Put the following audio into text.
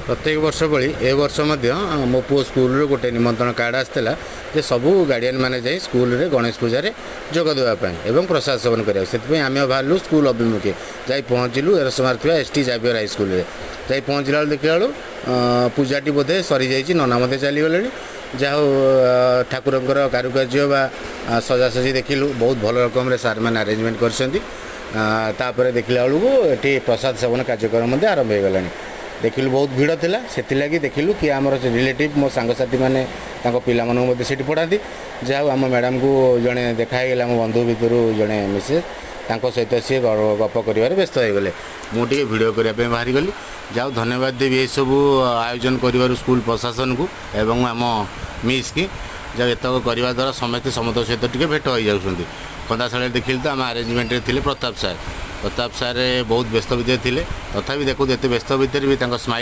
प्रत्येक वर्ष भली ए वर्ष मो पु स्कूल गोटे निमंत्रण कार्ड आसाला जे सबू गार्डियन मैंने जाई स्कूल रे गणेश पूजा जोग देवाई और प्रसाद सेवन करा से आम बाहर स्कूल अभिमुखे जा पहुँचलु एरसमार थी एसटी जावियर हाई स्कूल जा पहुँचला देखला पूजाटी बोधे सरी जाइए नना मत चलीगले जहाँ ठाकुर कारुकार्य बा सजासजी देखिलु बहुत भल रकम सार मैंने अरेंजमेंट कर देखला बेलू ये प्रसाद सेवन कार्यक्रम आरंभ हो गला देखिलु बहुत भिड़ थिला से लगी देखिलु कि आमर रिलेटिव मो सांगसाथी मैंने पिला से पढ़ाती जहाँ आम मैडम को जड़े देखागला आम बंधु भितर जड़े मिसेज सहित सी गप कर व्यस्त हो गले मुझे भिड करने बाहरी गली जाओ धन्यवाद देवी ये सब आयोजन कर स्कूल प्रशासन को एवं आम मिस की जब एतक करने द्वारा समस्ते समस्त सहित टे भेट हो जाती कंदाशाला देखिले तो आम आरेंजमेंट थे प्रताप सार बहुत व्यस्त भितर थे तथापि देखो ये व्यस्त भितर भी स्माइल